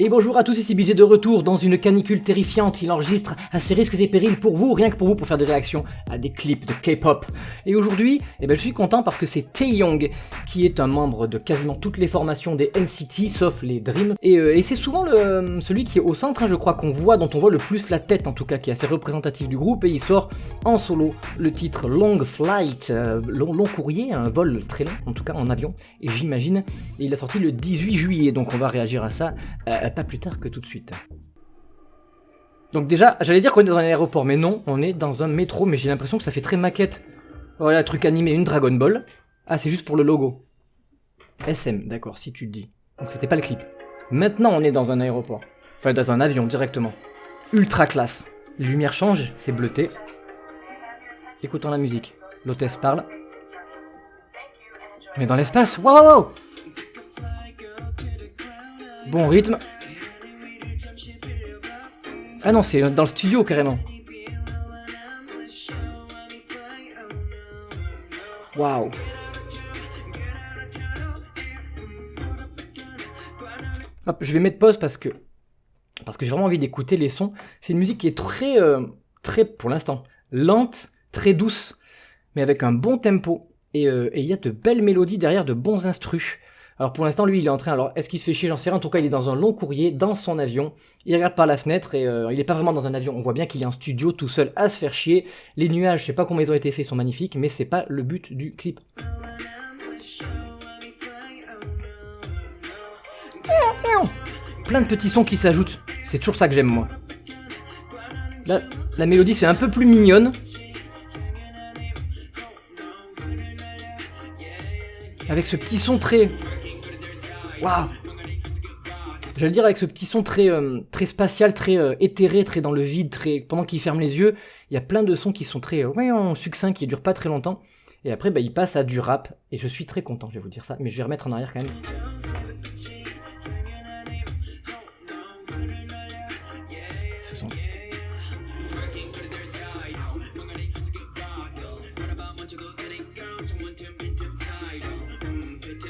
Et bonjour à tous, ici BJ de retour dans une canicule terrifiante. Il enregistre à ses risques et périls pour vous, rien que pour vous, pour faire des réactions à des clips de K-pop. Et aujourd'hui, je suis content parce que c'est Taeyong qui est un membre de quasiment toutes les formations des NCT, sauf les Dream. Et c'est souvent celui qui est au centre, je crois, dont on voit le plus la tête en tout cas, qui est assez représentatif du groupe. Et il sort en solo le titre Long Flight, long courrier, un vol très long, en tout cas en avion, et j'imagine. Et il a sorti le 18 juillet, donc on va réagir à ça. Pas plus tard que tout de suite. Donc déjà, j'allais dire qu'on est dans un aéroport, mais non, on est dans un métro, mais j'ai l'impression que ça fait très maquette. Voilà, truc animé, une Dragon Ball. Ah, c'est juste pour le logo. SM, d'accord, si tu le dis. Donc c'était pas le clip. Maintenant, on est dans un aéroport. Enfin, dans un avion, directement. Ultra classe. Les lumières changent, c'est bleuté. Écoutons la musique. L'hôtesse parle. On est dans l'espace, waouh! Bon rythme. Ah non, c'est dans le studio carrément. Waouh. Hop, je vais mettre pause parce que j'ai vraiment envie d'écouter les sons. C'est une musique qui est très pour l'instant lente, très douce, mais avec un bon tempo. Et il y a de belles mélodies derrière, de bons instrus. Alors pour l'instant, lui, il est en train... Alors, est-ce qu'il se fait chier? J'en sais rien. En tout cas, il est dans un long courrier, dans son avion. Il regarde par la fenêtre et il est pas vraiment dans un avion. On voit bien qu'il est en studio, tout seul, à se faire chier. Les nuages, je sais pas comment ils ont été faits, sont magnifiques, mais c'est pas le but du clip. Plein de petits sons qui s'ajoutent. C'est toujours ça que j'aime, moi. Là, la mélodie, c'est un peu plus mignonne. Avec ce petit son très... Waouh! J'allais dire avec ce petit son très spatial, très éthéré, très dans le vide, pendant qu'il ferme les yeux, il y a plein de sons qui sont très succincts, qui durent pas très longtemps. Et après, il passe à du rap, et je suis très content, je vais vous dire ça, mais je vais remettre en arrière quand même. Ce son.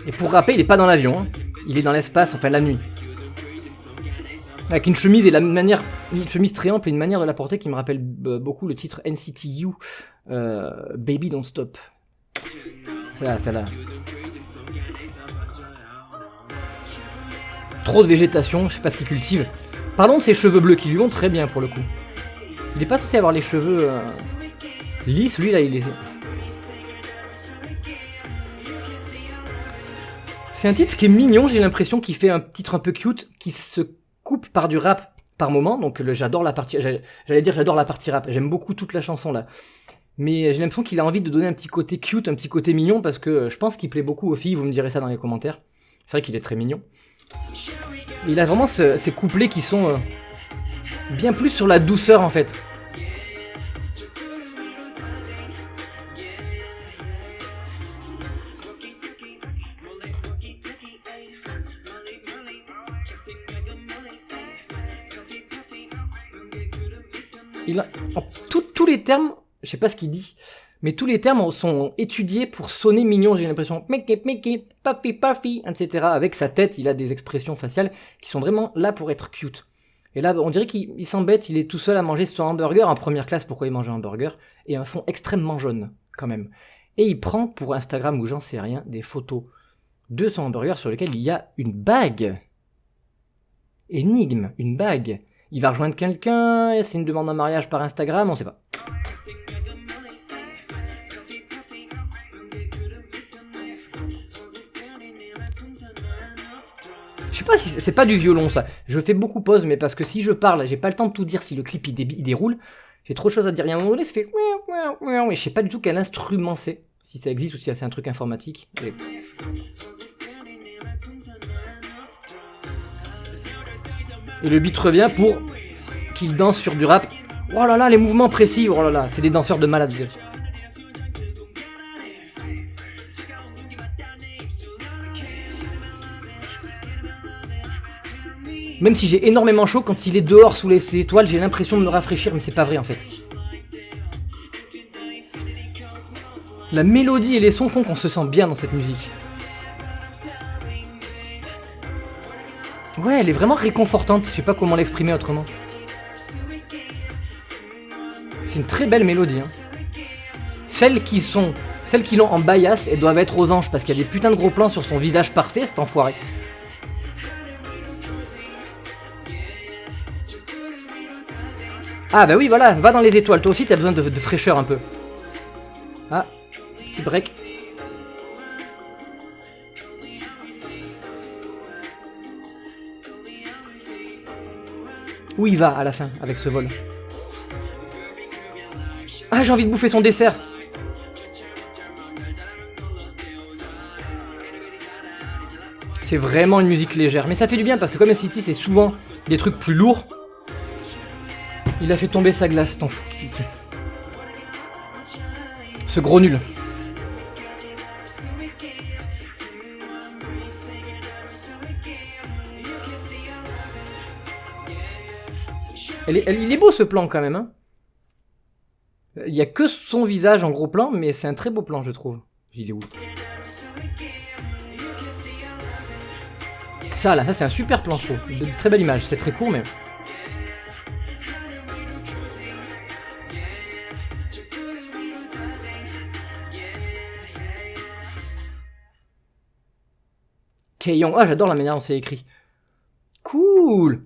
Et pour rapper, il est pas dans l'avion, hein. Il est dans l'espace, enfin la nuit. Avec une chemise une chemise très ample et une manière de la porter qui me rappelle beaucoup le titre NCT U, Baby Don't Stop. Celle-là. Trop de végétation, je sais pas ce qu'il cultive. Parlons de ses cheveux bleus qui lui vont très bien pour le coup. Il est pas censé avoir les cheveux lisses, lui là il est... C'est un titre qui est mignon, j'ai l'impression qu'il fait un titre un peu cute, qui se coupe par du rap par moment, donc j'adore la partie, j'adore la partie rap, j'aime beaucoup toute la chanson là. Mais j'ai l'impression qu'il a envie de donner un petit côté cute, un petit côté mignon, parce que je pense qu'il plaît beaucoup aux filles, vous me direz ça dans les commentaires. C'est vrai qu'il est très mignon. Et il a vraiment ces couplets qui sont bien plus sur la douceur en fait. Tous les termes, je sais pas ce qu'il dit, mais tous les termes sont étudiés pour sonner mignon, j'ai l'impression. Mickey, puffy, etc. Avec sa tête, il a des expressions faciales qui sont vraiment là pour être cute. Et là, on dirait qu'il s'embête, il est tout seul à manger son hamburger en première classe, pourquoi il mange un hamburger, et un fond extrêmement jaune, quand même. Et il prend pour Instagram, ou j'en sais rien, des photos de son hamburger sur lequel il y a une bague. Énigme, une bague. Il va rejoindre quelqu'un, c'est une demande en mariage par Instagram, on sait pas. Je sais pas si c'est pas du violon ça. Je fais beaucoup pause, mais parce que si je parle, j'ai pas le temps de tout dire si le clip il déroule. J'ai trop de choses à dire. Il y a un moment donné, ça fait... Et je sais pas du tout quel instrument c'est. Si ça existe ou si c'est un truc informatique. Et le beat revient pour qu'il danse sur du rap. Oh là là, les mouvements précis. Oh là là, c'est des danseurs de malades. Même si j'ai énormément chaud, quand il est dehors sous les étoiles, j'ai l'impression de me rafraîchir, mais c'est pas vrai en fait. La mélodie et les sons font qu'on se sent bien dans cette musique. Ouais, elle est vraiment réconfortante, je sais pas comment l'exprimer autrement. C'est une très belle mélodie. Hein. Celles qui l'ont en bias, elles doivent être aux anges parce qu'il y a des putains de gros plans sur son visage parfait, cet enfoiré. Ah bah oui, voilà, va dans les étoiles. Toi aussi, t'as besoin de fraîcheur un peu. Ah, petit break. Où il va à la fin avec ce vol? Ah, j'ai envie de bouffer son dessert. C'est vraiment une musique légère. Mais ça fait du bien parce que comme NCT, c'est souvent des trucs plus lourds. Il a fait tomber sa glace, t'en fous. Ce gros nul. Il est beau ce plan quand même. Hein. Il n'y a que son visage en gros plan, mais c'est un très beau plan je trouve. Il est où? Ça là, ça c'est un super plan je trouve. De très belle image, c'est très court mais... Taeyong, ah j'adore la manière dont c'est écrit. Cool.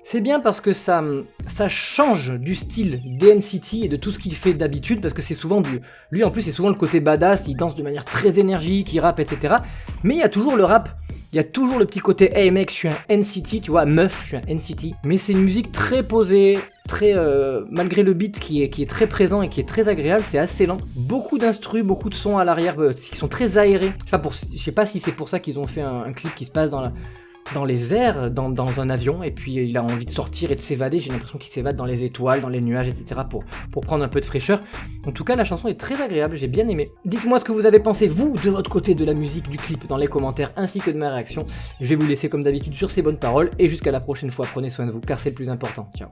C'est bien parce que ça change du style d'NCT et de tout ce qu'il fait d'habitude, parce que c'est souvent lui en plus c'est souvent le côté badass, il danse de manière très énergique, il rappe, etc. Mais il y a toujours le rap, il y a toujours le petit côté hey mec, je suis un NCT, tu vois, meuf, je suis un NCT. Mais c'est une musique très posée, très malgré le beat qui est très présent et qui est très agréable, c'est assez lent. Beaucoup d'instrus, beaucoup de sons à l'arrière qui sont très aérés. Je sais pas si c'est pour ça qu'ils ont fait un clip qui se passe dans les airs, dans un avion, et puis il a envie de sortir et de s'évader, j'ai l'impression qu'il s'évade dans les étoiles, dans les nuages, etc. pour prendre un peu de fraîcheur. En tout cas, la chanson est très agréable, j'ai bien aimé. Dites-moi ce que vous avez pensé, vous, de votre côté, de la musique, du clip, dans les commentaires, ainsi que de ma réaction. Je vais vous laisser comme d'habitude sur ces bonnes paroles, et jusqu'à la prochaine fois, prenez soin de vous, car c'est le plus important. Ciao.